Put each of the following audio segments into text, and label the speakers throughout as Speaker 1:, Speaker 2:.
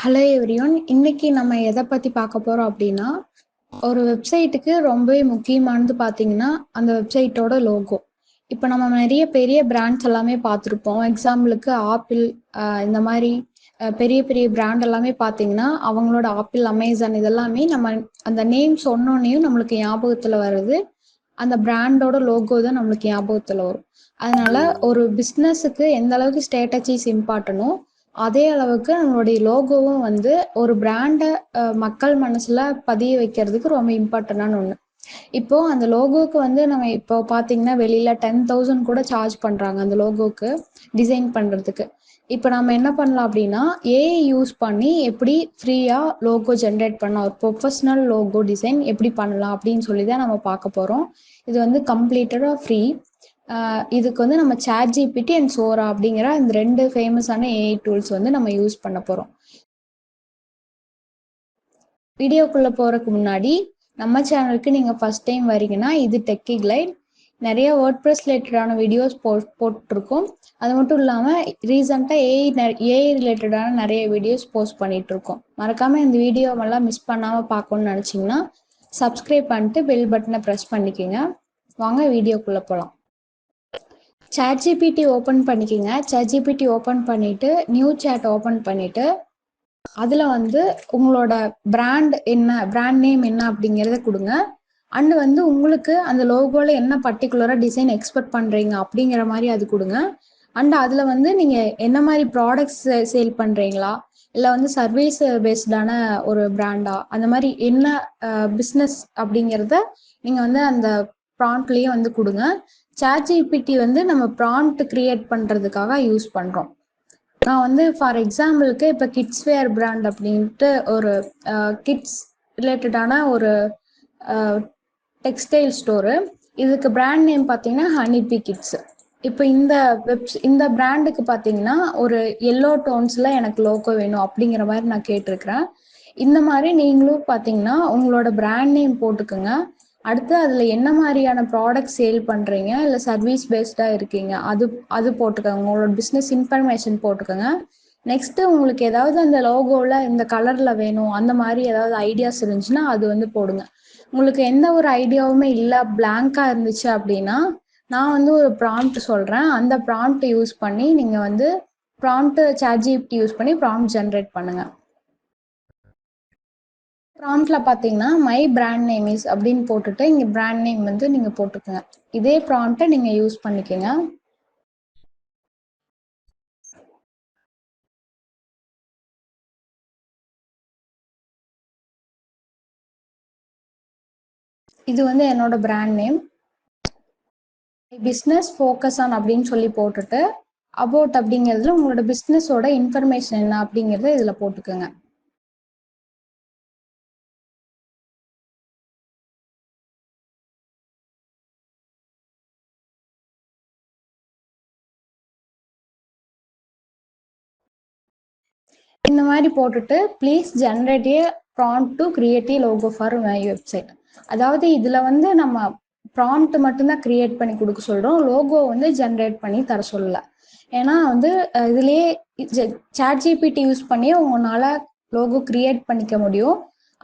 Speaker 1: Hello everyone, இன்னைக்கு நம்ம எதை பற்றி பார்க்க போகிறோம் அப்படின்னா, ஒரு வெப்சைட்டுக்கு ரொம்பவே முக்கியமானது பார்த்தீங்கன்னா அந்த வெப்சைட்டோட லோகோ. இப்போ நம்ம நிறைய பெரிய பிராண்ட்ஸ் எல்லாமே பார்த்துருப்போம். எக்ஸாம்பிளுக்கு ஆப்பிள், இந்த மாதிரி பெரிய பெரிய பிராண்ட் எல்லாமே பார்த்தீங்கன்னா அவங்களோட ஆப்பிள், அமேசான் இதெல்லாமே நம்ம அந்த நேம் சொன்னோன்னையும் நம்மளுக்கு ஞாபகத்தில் வர்றது அந்த பிராண்டோட லோகோ தான் நம்மளுக்கு ஞாபகத்தில் வரும். அதனால ஒரு பிஸ்னஸுக்கு எந்த அளவுக்கு ஸ்ட்ராட்டஜிஸ் இம்பார்ட்டனோ அதே அளவுக்கு நம்மளுடைய லோகோவும் வந்து ஒரு பிராண்டை மக்கள் மனசுல பதிய வைக்கிறதுக்கு ரொம்ப இம்பார்ட்டண்டான ஒன்று. இப்போ அந்த லோகோக்கு வந்து நம்ம இப்போ பார்த்தீங்கன்னா வெளியில 10,000 கூட சார்ஜ் பண்றாங்க அந்த லோகோக்கு டிசைன் பண்றதுக்கு. இப்போ நம்ம என்ன பண்ணலாம் அப்படின்னா ஏஐ யூஸ் பண்ணி எப்படி ஃப்ரீயா லோகோ ஜென்ரேட் பண்ணலாம், ஒரு ப்ரொஃபஷனல் லோகோ டிசைன் எப்படி பண்ணலாம் அப்படின்னு சொல்லி தான் நம்ம பார்க்க போறோம். இது வந்து கம்ப்ளீட்டடாக ஃப்ரீ. இதுக்கு வந்து நம்ம சாட் ஜிபிடி அண்ட் சோரா அப்படிங்கிற இந்த ரெண்டு ஃபேமஸான ஏஐ டூல்ஸ் வந்து நம்ம யூஸ் பண்ண போகிறோம். வீடியோக்குள்ளே போகிறதுக்கு முன்னாடி நம்ம சேனலுக்கு நீங்கள் ஃபஸ்ட் டைம் வரீங்கன்னா இது டெக்கி கிளைட். நிறைய வேர்ட்பிரஸ் ரிலேட்டடான வீடியோஸ் போட்டிருக்கோம். அது மட்டும் இல்லாமல் ரீசெண்டாக ஏஐ ரிலேட்டடான நிறைய வீடியோஸ் போஸ்ட் பண்ணிகிட்ருக்கோம். மறக்காமல் இந்த வீடியோவெல்லாம் மிஸ் பண்ணாமல் பார்க்கணுன்னு நினச்சிங்கன்னா சப்ஸ்கிரைப் பண்ணிட்டு பெல் பட்டனை ப்ரெஸ் பண்ணிக்கோங்க. வாங்க வீடியோக்குள்ளே போகலாம். சாட்ஜிபிடி ஓப்பன் பண்ணிக்கோங்க. சாட்ஜிபிடி ஓப்பன் பண்ணிவிட்டு நியூ சேட் ஓப்பன் பண்ணிவிட்டு அதில் வந்து உங்களோட பிராண்ட் என்ன, பிராண்ட் நேம் என்ன அப்படிங்கிறத கொடுங்க. அண்டு வந்து உங்களுக்கு அந்த லோகோவில் என்ன பர்டிகுலராக டிசைன் எக்ஸ்பெக்ட் பண்ணுறீங்க அப்படிங்கிற மாதிரி அது கொடுங்க. அண்ட் அதில் வந்து நீங்கள் என்ன மாதிரி ப்ராடக்ட்ஸ் சேல் பண்ணுறீங்களா, இல்லை வந்து சர்வீஸ் பேஸ்டான ஒரு பிராண்டா, அந்த மாதிரி என்ன பிஸ்னஸ் அப்படிங்கிறத நீங்கள் வந்து அந்த ப்ராம்ப்ட்லேயே வந்து கொடுங்க. சாட்ஜிபிடி வந்து நம்ம ப்ராம்ப்ட் கிரியேட் பண்ணுறதுக்காக யூஸ் பண்ணுறோம். நான் வந்து ஃபார் எக்ஸாம்பிளுக்கு இப்போ கிட்ஸ் வேர் பிராண்ட் அப்படின்ட்டு ஒரு கிட்ஸ் ரிலேட்டடான ஒரு டெக்ஸ்டைல் ஸ்டோரு. இதுக்கு பிராண்ட் நேம் பார்த்தீங்கன்னா ஹனிபி கிட்ஸ். இப்போ இந்த பிராண்டுக்கு பார்த்தீங்கன்னா ஒரு எல்லோ டோன்ஸில் எனக்கு லோகோ வேணும் அப்படிங்கிற மாதிரி நான் கேட்டிருக்கிறேன். இந்த மாதிரி நீங்களும் பார்த்தீங்கன்னா உங்களோட பிராண்ட் நேம் போட்டுக்கோங்க. அடுத்து அதில் என்ன மாதிரியான ப்ராடக்ட் சேல் பண்ணுறீங்க, இல்லை சர்வீஸ் பேஸ்டாக இருக்கீங்க அது போட்டுக்கோங்க. உங்களோட பிஸ்னஸ் இன்ஃபர்மேஷன் போட்டுக்கோங்க. நெக்ஸ்ட்டு உங்களுக்கு ஏதாவது அந்த லோகோவில் இந்த கலரில் வேணும் அந்த மாதிரி ஏதாவது ஐடியாஸ் இருந்துச்சுன்னா அது வந்து போடுங்க. உங்களுக்கு எந்த ஒரு ஐடியாவுமே இல்லை, பிளாங்காக இருந்துச்சு அப்படின்னா நான் வந்து ஒரு ப்ராம்ப்ட் சொல்கிறேன். அந்த ப்ராம்ப்ட் யூஸ் பண்ணி நீங்கள் வந்து சாட்ஜிபிடி யூஸ் பண்ணி ப்ராம்ப்ட் ஜென்ரேட் பண்ணுங்கள். ப்ராம்ப்ட்ல பார்த்தீங்கன்னா மை பிராண்ட் நேம் இஸ் அப்படின்னு போட்டுட்டு இங்கே பிராண்ட் நேம் வந்து நீங்கள் போட்டுக்கோங்க. இதே ப்ராம்ப்டை நீங்கள் யூஸ் பண்ணிக்கோங்க. இது வந்து என்னோட brand name. Business focus on அப்படின்னு சொல்லி போட்டுட்டு அபவுட் அப்படிங்கிறதுல உங்களோட பிஸ்னஸோட இன்ஃபர்மேஷன் என்ன அப்படிங்கிறத இதில் போட்டுக்கோங்க. இந்த மாதிரி போட்டுட்டு please generate a prompt to create a logo for my website. அதாவது இதில் வந்து நம்ம ப்ராம்ப்ட் மட்டும்தான் கிரியேட் பண்ணி கொடுக்க சொல்கிறோம், லோகோ வந்து ஜென்ரேட் பண்ணி தர சொல்லலை. ஏன்னா வந்து இதுலேயே சாட்ஜிபிடி யூஸ் பண்ணி உங்களால் லோகோ கிரியேட் பண்ணிக்க முடியும்.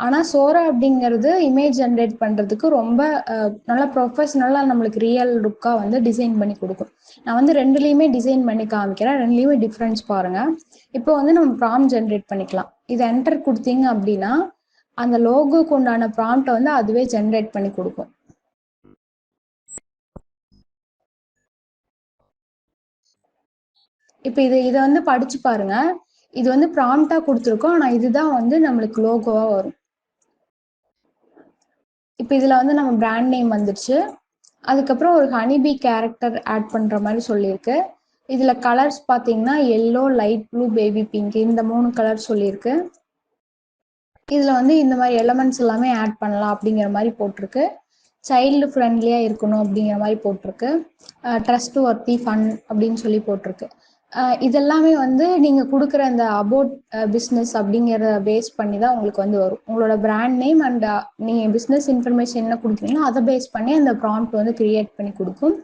Speaker 1: ஆனால் சோரா அப்படிங்கிறது இமேஜ் ஜென்ரேட் பண்ணுறதுக்கு ரொம்ப நல்லா ப்ரொஃபஷ்னலாக நம்மளுக்கு ரியல் லுக்காக வந்து டிசைன் பண்ணி கொடுக்கும். நான் வந்து ரெண்டுலேயுமே டிசைன் பண்ணி காமிக்கிறேன், ரெண்டுலேயுமே டிஃப்ரென்ஸ் பாருங்கள். இப்போ வந்து நம்ம ப்ராம்ப்ட் ஜென்ரேட் பண்ணிக்கலாம். இதை என்டர் கொடுத்தீங்க அப்படின்னா அந்த லோகோக்கு உண்டான ப்ராம்ப்டை வந்து அதுவே ஜென்ரேட் பண்ணி கொடுக்கும். இப்போ இதை வந்து படிச்சு பாருங்க. இது வந்து ப்ராம்ப்டா கொடுத்துருக்கோம், ஆனால் இதுதான் வந்து நம்மளுக்கு லோகோவா வரும். இப்போ இதில் வந்து நம்ம பிராண்ட் நேம் வந்துடுச்சு. அதுக்கப்புறம் ஒரு ஹனிபி கேரக்டர் ஆட் பண்ணுற மாதிரி சொல்லியிருக்கு. இதில் கலர்ஸ் பார்த்தீங்கன்னா yellow, light blue, baby pink, இந்த 3 கலர் சொல்லியிருக்கு. இதில் வந்து இந்த மாதிரி எலமெண்ட்ஸ் எல்லாமே ஆட் பண்ணலாம் அப்படிங்கிற மாதிரி போட்டிருக்கு. சைல்டு ஃப்ரெண்ட்லியாக இருக்கணும் அப்படிங்கிற மாதிரி போட்டிருக்கு. ட்ரஸ்ட் ஒர்த்தி ஃபன் அப்படின்னு சொல்லி போட்டிருக்கு. இதெல்லாமே வந்து நீங்கள் கொடுக்குற அந்த அபவுட் பிஸ்னஸ் அப்படிங்கிற பேஸ் பண்ணி தான் உங்களுக்கு வந்து வரும். உங்களோட பிராண்ட் நேம் அண்ட் நீங்கள் பிஸ்னஸ் இன்ஃபர்மேஷன் என்ன கொடுக்குறீங்களோ அதை பேஸ் பண்ணி அந்த ப்ராம்ப்ட் வந்து கிரியேட் பண்ணி கொடுக்கும்.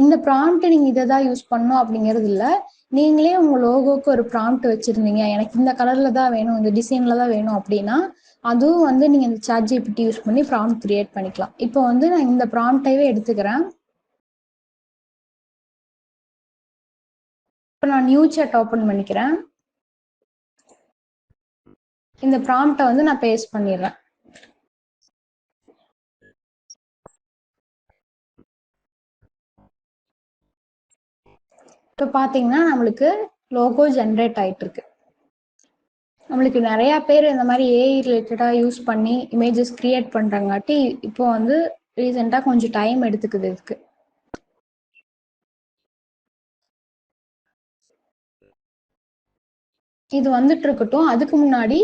Speaker 1: இந்த ப்ராம்ப்ட் நீங்கள் இதை தான் யூஸ் பண்ணணும் அப்படிங்கிறது இல்லை. நீங்களே உங்க லோகோக்கு ஒரு ப்ராம்ப்ட் வச்சிருந்தீங்க, எனக்கு இந்த கலர்ல தான் வேணும், இந்த டிசைன்ல தான் வேணும் அப்படின்னா அதுவும் வந்து நீங்க இந்த சாட் ஜிபிடி யூஸ் பண்ணி ப்ராம்ப்ட் கிரியேட் பண்ணிக்கலாம். இப்போ வந்து நான் இந்த ப்ராம்ப்டைவே எடுத்துக்கிறேன். இப்போ நான் நியூ சாட் ஓப்பன் பண்ணிக்கிறேன். இந்த ப்ராம்ப்டை வந்து நான் பேஸ்ட் பண்ணிடுறேன். இப்போ பார்த்தீங்கன்னா நம்மளுக்கு லோகோ ஜென்ரேட் ஆயிட்டு இருக்கு. நம்மளுக்கு நிறைய பேர் இந்த மாதிரி ஏஐ ரிலேட்டடாக யூஸ் பண்ணி இமேஜஸ் கிரியேட் பண்ணுறங்காட்டி இப்போ வந்து ரீசெண்டாக கொஞ்சம் டைம் எடுத்துக்குது இதுக்கு. இது வந்துட்டு இருக்கட்டும். அதுக்கு முன்னாடி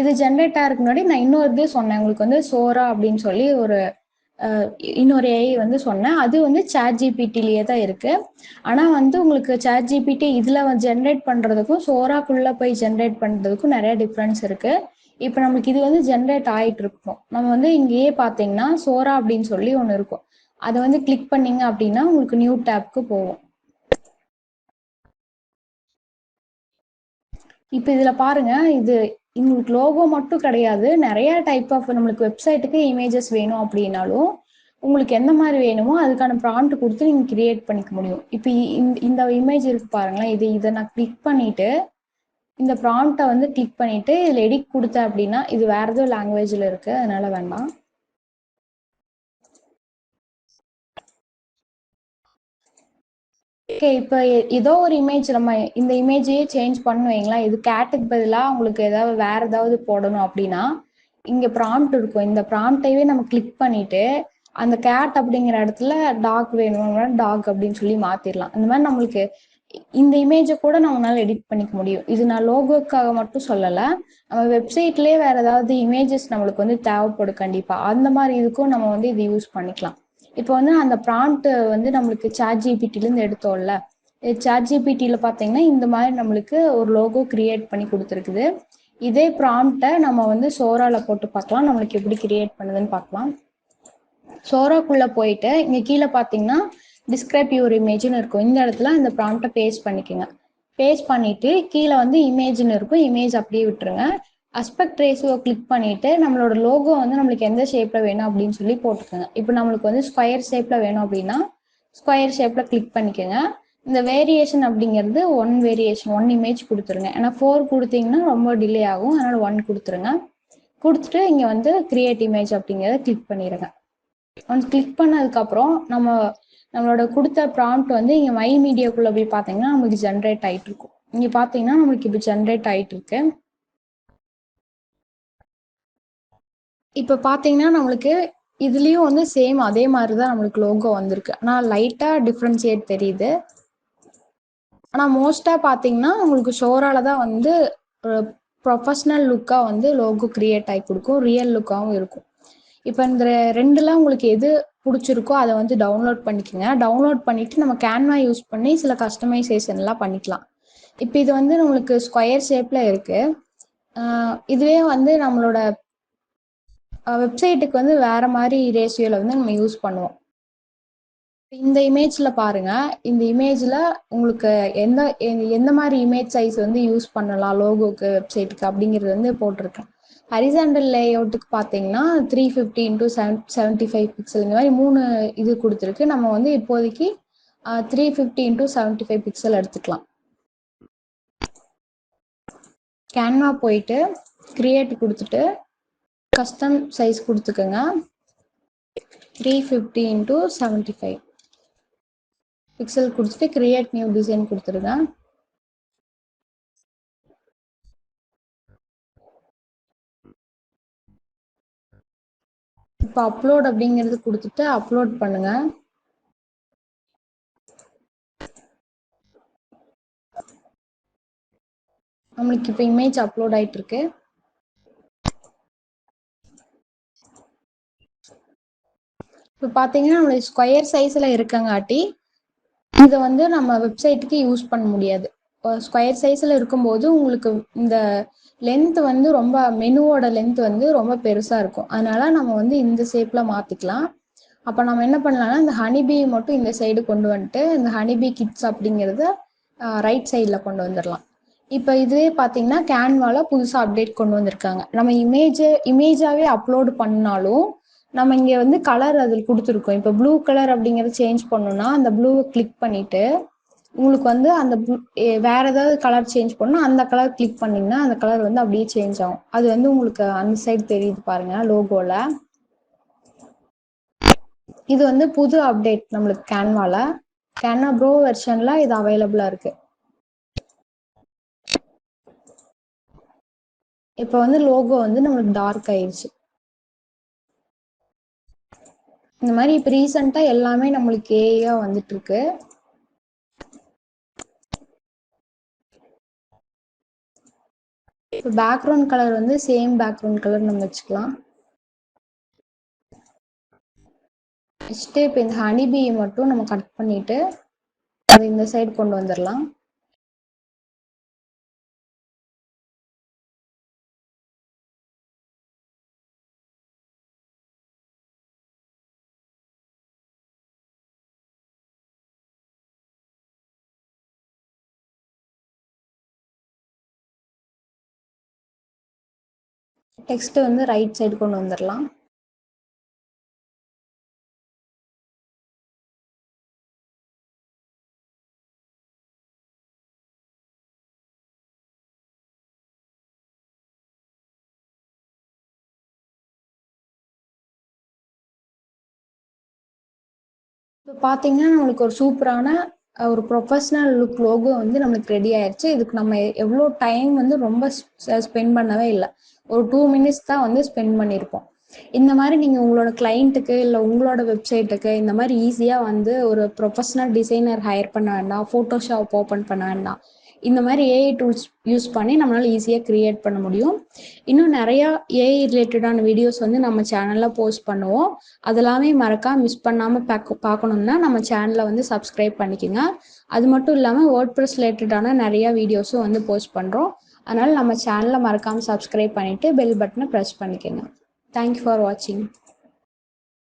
Speaker 1: இது ஜென்ரேட் ஆகிறதுக்கு முன்னாடி நான் இன்னொரு இது சொன்னேன் உங்களுக்கு வந்து சோரா அப்படின்னு சொல்லி ஒரு இன்னொரு ஏஐ வந்து சொன்னேன். அது வந்து சாட் ஜிபிடிலேயே தான் இருக்கு. ஆனால் வந்து உங்களுக்கு சாட் ஜிபிடி இதில் ஜென்ரேட் பண்ணுறதுக்கும் சோராக்குள்ளே போய் ஜென்ரேட் பண்ணுறதுக்கும் நிறைய டிஃப்ரென்ஸ் இருக்கு. இப்போ நம்மளுக்கு இது வந்து ஜென்ரேட் ஆகிட்டு இருக்கும். நம்ம வந்து இங்கேயே பார்த்தீங்கன்னா சோரா அப்படின்னு சொல்லி ஒன்று இருக்கும். அதை வந்து கிளிக் பண்ணீங்க அப்படின்னா உங்களுக்கு நியூ டேப்க்கு போகும். இப்போ இதில் பாருங்க, இது உங்களுக்கு லோகோ மட்டும் கிடையாது, நிறைய டைப் ஆஃப் நம்மளுக்கு வெப்சைட்டுக்கு இமேஜஸ் வேணும் அப்படின்னாலும் உங்களுக்கு எந்த மாதிரி வேணுமோ அதுக்கான ப்ராம்ப்ட் கொடுத்து நீங்கள் கிரியேட் பண்ணிக்க முடியும். இப்போ இந்த இமேஜ் இருக்கு பாருங்களேன், இதை நான் கிளிக் பண்ணிட்டு இந்த ப்ராம்ப்டை வந்து கிளிக் பண்ணிட்டு இதில் எடிட் கொடுத்தேன் அப்படின்னா இது வேற ஏதோ லாங்குவேஜில் இருக்கு, அதனால வேண்டாம். ஓகே, இப்போ ஏதோ ஒரு இமேஜ் நம்ம இந்த இமேஜையே சேஞ்ச் பண்ணுவீங்களா, இது கேட்டுக்கு பதிலாக உங்களுக்கு ஏதாவது வேற ஏதாவது போடணும் அப்படின்னா இங்கே ப்ராம்ப்ட் இருக்கும். இந்த ப்ராம்ப்டையே நம்ம கிளிக் பண்ணிட்டு அந்த கேட் அப்படிங்கிற இடத்துல டாக் வேணும்னா டாக் அப்படின்னு சொல்லி மாத்திரலாம். இந்த மாதிரி நம்மளுக்கு இந்த இமேஜை கூட நம்மளால எடிட் பண்ணிக்க முடியும். இது நான் லோகோக்காக மட்டும் சொல்லலை, நம்ம வெப்சைட்லேயே வேற ஏதாவது இமேஜஸ் நம்மளுக்கு வந்து தேவைப்படும் கண்டிப்பா, அந்த மாதிரி இதுக்கும் நம்ம வந்து இது யூஸ் பண்ணிக்கலாம். இப்போ வந்து அந்த ப்ராம்ப்ட் வந்து நம்மளுக்கு சாட் ஜிபிடிலேருந்து எடுத்தோம்ல, சாட் ஜிபிடியில் பார்த்தீங்கன்னா இந்த மாதிரி நம்மளுக்கு ஒரு லோகோ கிரியேட் பண்ணி கொடுத்துருக்குது. இதே ப்ராம்ப்டை நம்ம வந்து சோரால போட்டு பார்க்கலாம், நம்மளுக்கு எப்படி கிரியேட் பண்ணுதுன்னு பார்க்கலாம். சோராக்குள்ளே போயிட்டு இங்கே கீழே பார்த்தீங்கன்னா டிஸ்கிரைப் யுவர் இமேஜ்னு இருக்கும். இந்த இடத்துல இந்த ப்ராம்ப்டை பேஸ்ட் பண்ணிக்கோங்க. பேஸ்ட் பண்ணிட்டு கீழே வந்து இமேஜ்னு இருக்கும், இமேஜ் அப்படியே விட்டுருங்க. அஸ்பெக்ட் ரேஷியோ கிளிக் பண்ணிட்டு நம்மளோட லோகோ வந்து நம்மளுக்கு எந்த ஷேப்ல வேணும் அப்படின்னு சொல்லி போட்டுக்கோங்க. இப்போ நம்மளுக்கு வந்து ஸ்கொயர் ஷேப்ல வேணும் அப்படின்னா ஸ்கொயர் ஷேப்ல கிளிக் பண்ணிக்கோங்க. இந்த வேரியேஷன் அப்படிங்கிறது ஒன் இமேஜ் கொடுத்துருங்க. ஏன்னா 4 கொடுத்தீங்கன்னா ரொம்ப டிலே ஆகும், அதனால 1 கொடுத்துருங்க. கொடுத்துட்டு இங்கே வந்து கிரியேட் இமேஜ் அப்படிங்கிறத கிளிக் பண்ணிடுங்க. ஒன்ஸ் கிளிக் பண்ணதுக்கப்புறம் நம்மளோட கொடுத்த ப்ராம்ப்ட் வந்து இங்கே மை மீடியாக்குள்ளே போய் பார்த்தீங்கன்னா நமக்கு ஜென்ரேட் ஆகிட்டு இருக்கும். இங்கே பார்த்தீங்கன்னா நம்மளுக்கு இப்போ ஜென்ரேட் ஆகிட்டு இருக்கு. இப்போ பார்த்தீங்கன்னா நம்மளுக்கு இதுலேயும் வந்து சேம் அதே மாதிரி தான் நம்மளுக்கு லோகோ வந்திருக்கு. ஆனால் லைட்டாக டிஃப்ரென்ஷியேட் தெரியுது. ஆனால் மோஸ்ட்டாக பார்த்தீங்கன்னா உங்களுக்கு ஷோரால தான் வந்து ப்ரொஃபஷ்னல் லுக்காக வந்து லோகோ கிரியேட் ஆகி கொடுக்கும், ரியல் லுக்காகவும் இருக்கும். இப்போ இந்த ரெண்டுல உங்களுக்கு எது பிடிச்சிருக்கோ அதை வந்து டவுன்லோட் பண்ணிக்கோங்க. டவுன்லோட் பண்ணிட்டு நம்ம கேன்வா யூஸ் பண்ணி சில கஸ்டமைசேஷன்லாம் பண்ணிக்கலாம். இப்போ இது வந்து நம்மளுக்கு ஸ்கொயர் ஷேப்ல இருக்கு. இதுவே வந்து நம்மளோட வெப்சைட்டுக்கு வந்து வேற மாதிரி ரேஷியோல வந்து நம்ம யூஸ் பண்ணுவோம். இந்த இமேஜ்ல பாருங்க, இந்த இமேஜ்ல உங்களுக்கு எந்த எந்த மாதிரி இமேஜ் சைஸ் வந்து யூஸ் பண்ணலாம் லோகோக்கு வெப்சைட்டுக்கு அப்படிங்கிறது வந்து போட்டிருக்கேன். ஹரிசாண்டல் லேஅவுட்டுக்கு பார்த்தீங்கன்னா 350 இன்டூ 75 பிக்சல் இந்த மாதிரி 3 இது கொடுத்துருக்கு. நம்ம வந்து இப்போதைக்கு 350 இன்டூ 75 பிக்சல் எடுத்துக்கலாம். கேன்வா போயிட்டு கிரியேட் கொடுத்துட்டு கஸ்டம் சைஸ் கொடுத்துக்கோங்க. 350 இன்டூ 75 பிக்சல் கொடுத்துட்டு கிரியேட் நியூ டிசைன் கொடுத்துருங்க. இப்போ அப்லோட் அப்படிங்கிறது கொடுத்துட்டு அப்லோட் பண்ணுங்க. நம்மளுக்கு இப்போ இமேஜ் அப்லோட் ஆயிட்டு இருக்கு. இப்போ பார்த்தீங்கன்னா நம்மளுக்கு ஸ்கொயர் சைஸில் இருக்கங்காட்டி இதை வந்து நம்ம வெப்சைட்டுக்கு யூஸ் பண்ண முடியாது. ஸ்கொயர் சைஸில் இருக்கும்போது உங்களுக்கு இந்த லென்த் வந்து ரொம்ப மெனுவோட லென்த் வந்து ரொம்ப பெருசாக இருக்கும். அதனால நம்ம வந்து இந்த ஷேப்பில் மாற்றிக்கலாம். அப்போ நம்ம என்ன பண்ணலாம்னா இந்த ஹனிபி மட்டும் இந்த சைடு கொண்டு வந்துட்டு இந்த ஹனிபி கிட்ஸ் அப்படிங்கிறத ரைட் சைடில் கொண்டு வந்துடலாம். இப்போ இதுவே பார்த்தீங்கன்னா கேன்வாவில் புதுசாக அப்டேட் கொண்டு வந்திருக்காங்க. நம்ம இமேஜாகவே அப்லோடு பண்ணாலும் நம்ம இங்கே வந்து கலர் அதில் கொடுத்துருக்கோம். இப்போ ப்ளூ கலர் அப்படிங்கிறத சேஞ்ச் பண்ணணும்னா அந்த ப்ளூவை கிளிக் பண்ணிவிட்டு உங்களுக்கு வந்து அந்த வேற ஏதாவது கலர் சேஞ்ச் பண்ணணும், அந்த கலர் கிளிக் பண்ணிங்கன்னா அந்த கலர் வந்து அப்படியே சேஞ்ச் ஆகும். அது வந்து உங்களுக்கு அந்த சைடு தெரியுது பாருங்க லோகோவில். இது வந்து புது அப்டேட் நம்மளுக்கு கேன்வா ப்ரோ வெர்ஷனில் இது அவைலபிளாக இருக்குது. இப்போ வந்து லோகோ வந்து நம்மளுக்கு டார்க் ஆயிடுச்சு. இந்த மாதிரி இப்போ ரீசெண்டாக எல்லாமே நம்மளுக்கு ஏஐயா வந்துட்டு இருக்கு. இப்போ பேக்ரவுண்ட் கலர் வந்து சேம் பேக்ரவுண்ட் கலர் நம்ம வச்சுக்கலாம். நெக்ஸ்ட்டு இப்போ இந்த ஹனிபீ மட்டும் நம்ம கட் பண்ணிட்டு அது இந்த சைடு கொண்டு வந்துடலாம். டெக்ஸ்ட் வந்து ரைட் சைடு கொண்டு வந்துடலாம். இப்போ பார்த்தீங்கன்னா நம்மளுக்கு ஒரு சூப்பரான ஒரு ப்ரொஃபஷ்னல் லுக் லோகோ வந்து நம்மளுக்கு ரெடி ஆயிடுச்சு. இதுக்கு நம்ம எவ்வளோ டைம் வந்து ரொம்ப ஸ்பெண்ட் பண்ணவே இல்லை. ஒரு 2 மினிட்ஸ் தான் வந்து ஸ்பெண்ட் பண்ணியிருப்போம். இந்த மாதிரி நீங்கள் உங்களோட கிளைண்ட்டுக்கு இல்லை உங்களோட வெப்சைட்டுக்கு இந்த மாதிரி ஈஸியாக வந்து ஒரு ப்ரொஃபஷ்னல் டிசைனர் ஹையர் பண்ண வேண்டாம், ஃபோட்டோஷாப் ஓப்பன் பண்ண வேண்டாம். இந்த மாதிரி ஏஐ டூல்ஸ் யூஸ் பண்ணி நம்மளால் ஈஸியாக க்ரியேட் பண்ண முடியும். இன்னும் நிறையா ஏஐ ரிலேட்டடான வீடியோஸ் வந்து நம்ம சேனலில் போஸ்ட் பண்ணுவோம். அதெல்லாமே மறக்காம மிஸ் பண்ணாமல் பார்க்கணுன்னா நம்ம சேனலை வந்து சப்ஸ்கிரைப் பண்ணிக்கோங்க. அது மட்டும் இல்லாமல் வேர்ட்பிரஸ் ரிலேட்டடான நிறையா வீடியோஸும் வந்து போஸ்ட் பண்ணுறோம். அதனால் நம்ம சேனலை மறக்காமல் சப்ஸ்கிரைப் பண்ணிவிட்டு பெல் பட்டனை ப்ரெஸ் பண்ணிக்கோங்க. தேங்க்யூ ஃபார் வாட்சிங்.